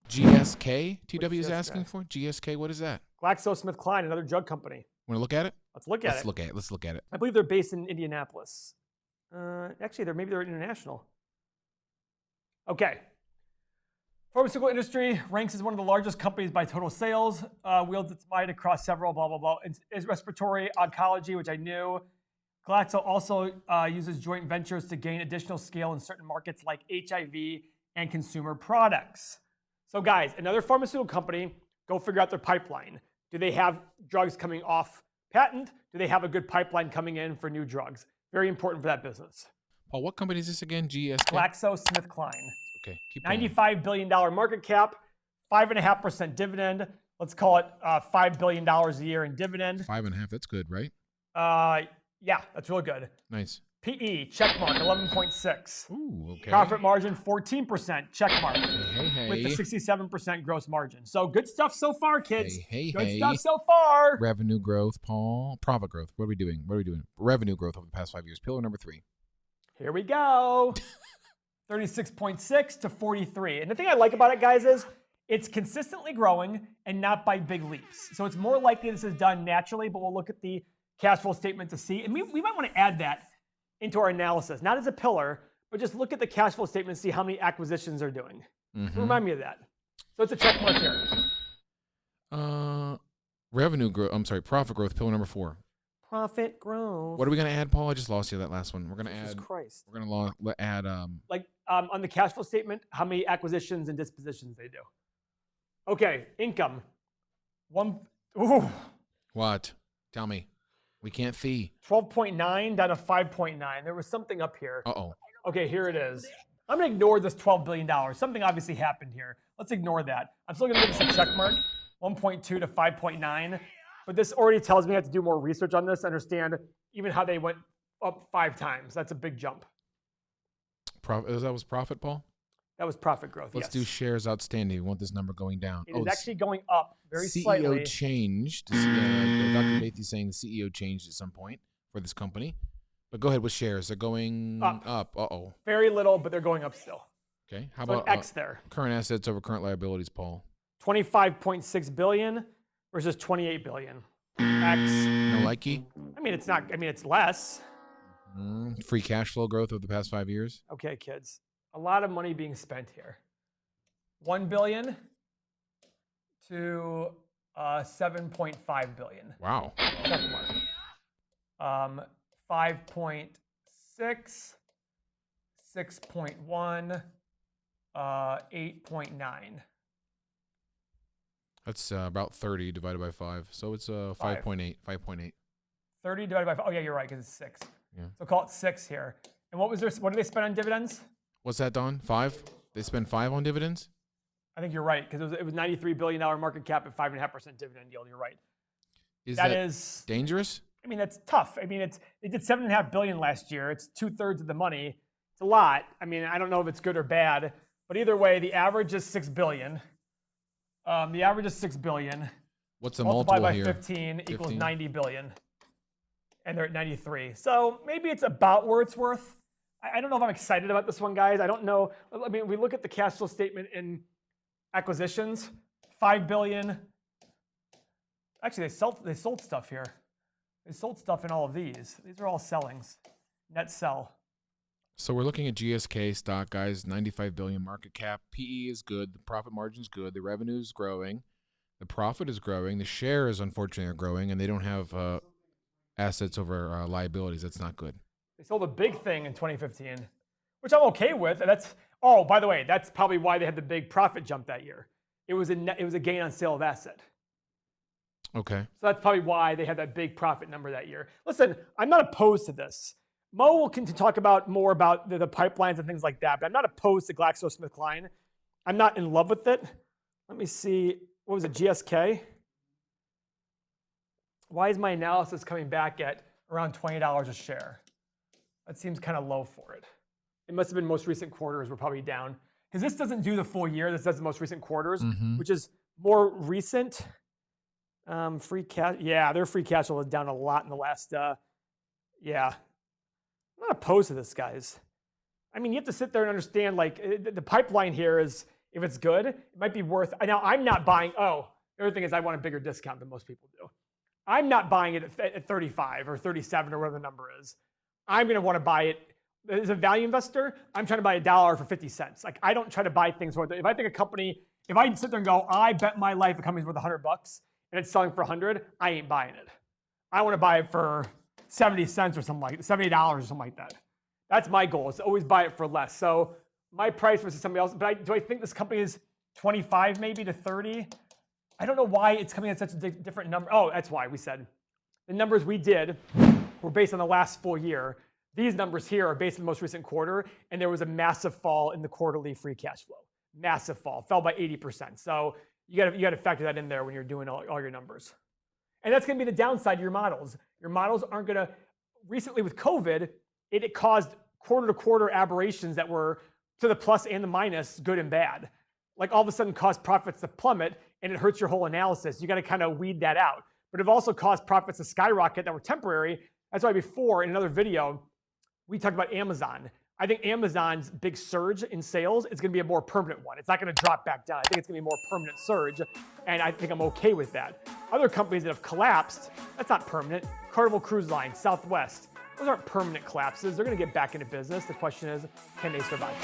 GSK, TW is GSK? asking for? GSK, what is that? GlaxoSmithKline, another drug company. Want to look at it? Let's look at Let's it. look at it. Let's look at it. I believe they're based in Indianapolis. Actually, maybe they're international. Okay. Pharmaceutical industry ranks as one of the largest companies by total sales, wields its might across several blah, blah, blah. Is respiratory, oncology, which I knew. Glaxo also uses joint ventures to gain additional scale in certain markets like HIV and consumer products. So guys, another pharmaceutical company, go figure out their pipeline. Do they have drugs coming off patent? Do they have a good pipeline coming in for new drugs? Very important for that business. Paul, what company is this again? GSK? GlaxoSmithKline. Okay, keep going. $95 billion market cap, 5.5% dividend. Let's call it $5 billion a year in dividend. 5.5, that's good, right? Yeah, that's real good. Nice. PE, check mark, 11.6. Ooh, okay. Profit margin, 14%, check mark. Hey. With the 67% gross margin. So good stuff so far, kids. Hey. Good stuff so far. Revenue growth, Paul. Profit growth. What are we doing? Revenue growth over the past 5 years. Pillar number 3. Here we go. 36.6 to 43. And the thing I like about it, guys, is it's consistently growing and not by big leaps. So it's more likely this is done naturally, but we'll look at the cash flow statement to see. And we might want to add that into our analysis, not as a pillar, but just look at the cash flow statement and see how many acquisitions they're doing. So remind me of that. So it's a check mark here. Revenue growth. I'm sorry, profit growth. Pillar number 4. Profit growth. What are we going to add, Paul? I just lost you that last one. We're going to add. Jesus Christ. We're going to add. On the cash flow statement, how many acquisitions and dispositions they do. Okay, income. What? Tell me. We can't see. 12.9 down to 5.9. There was something up here. Uh-oh. Okay, here it is. I'm going to ignore this $12 billion. Something obviously happened here. Let's ignore that. I'm still going to give this a check mark, 1.2 to 5.9. But this already tells me I have to do more research on this, understand even how they went up 5 times. That's a big jump. That was profit, Paul? That was profit growth, Let's do shares outstanding. We want this number going down. It is actually going up very CEO slightly. changed. Dr. Bathy saying the CEO changed at some point for this company. But go ahead with shares. They're going up. Uh-oh. Very little, but they're going up still. Okay. How So about an X there? current assets over current liabilities, Paul? 25.6 billion versus 28 billion. X. No likey? I mean, it's not. I mean, it's less. Free cash flow growth over the past 5 years? Okay, kids. A lot of money being spent here. 1 billion to 7.5 billion. Wow. Check mark. 5.6, 6.1, 8.9. That's about 30 divided by 5. So it's 5.8. 5.8. 30 divided by 5. Oh, yeah, you're right, because it's 6. Yeah. So call it 6 here. And what did they spend on dividends? What's that, Don? 5? They spend 5 on dividends? I think you're right, because it was $93 billion market cap at 5.5% dividend yield. You're right. That is dangerous? I mean, that's tough. I mean, they did $7.5 billion last year. It's 2/3 of the money. It's a lot. I mean, I don't know if it's good or bad, but either way, the average is $6 billion. The average is $6 billion. What's the multiplied multiple by here? 15 equals $90 billion, and they're at 93. So maybe it's about where it's worth. I don't know if I'm excited about this one, guys. I don't know. I mean, we look at the cash flow statement in acquisitions, $5 billion. Actually, they sold stuff here. They sold stuff in all of these. These are all sellings. Net sell. So we're looking at GSK stock, guys. 95 billion market cap. PE is good. The profit margin is good. The revenue is growing. The profit is growing. The shares, unfortunately, are growing, and they don't have assets over liabilities. That's not good. They sold a big thing in 2015, which I'm okay with. Oh, by the way, that's probably why they had the big profit jump that year. It was a gain on sale of asset. Okay. So that's probably why they had that big profit number that year. Listen, I'm not opposed to this. Mo will continue to talk about more about the pipelines and things like that, but I'm not opposed to GlaxoSmithKline. I'm not in love with it. Let me see. What was it, GSK? Why is my analysis coming back at around $20 a share? That seems kind of low for it. It must have been most recent quarters were probably down. Because this doesn't do the full year. This does the most recent quarters, which is more recent. Free cash. Yeah, their free cash flow was down a lot in the last. Yeah. I'm not opposed to this, guys. I mean, you have to sit there and understand, like, the pipeline here is, if it's good, it might be worth. Now, I'm not buying. Oh, the other thing is, I want a bigger discount than most people do. I'm not buying it at 35 or 37 or whatever the number is. I'm going to want to buy it as a value investor. I'm trying to buy $1 for 50 cents. Like, I don't try to buy things worth it. If I think a company, if I sit there and go, I bet my life a company's worth $100 and it's selling for 100, I ain't buying it. I want to buy it for 70 cents or something like $70 or something like that. That's my goal, is to always buy it for less. So my price versus somebody else, but do I think this company is 25 maybe to 30? I don't know why it's coming at such a different number. Oh, that's why we said the numbers we did were based on the last full year. These numbers here are based on the most recent quarter, and there was a massive fall in the quarterly free cash flow. Massive fall, fell by 80%. So you got to factor that in there when you're doing all your numbers. And that's going to be the downside of your models. Your models aren't going to. Recently with COVID, it caused quarter-to-quarter aberrations that were to the plus and the minus, good and bad. Like, all of a sudden caused profits to plummet, and it hurts your whole analysis. You got to kind of weed that out. But it also caused profits to skyrocket that were temporary. That's why before, in another video, we talked about Amazon. I think Amazon's big surge in sales is going to be a more permanent one. It's not going to drop back down. I think it's going to be a more permanent surge, and I think I'm okay with that. Other companies that have collapsed, that's not permanent. Carnival Cruise Line, Southwest, those aren't permanent collapses. They're going to get back into business. The question is, can they survive?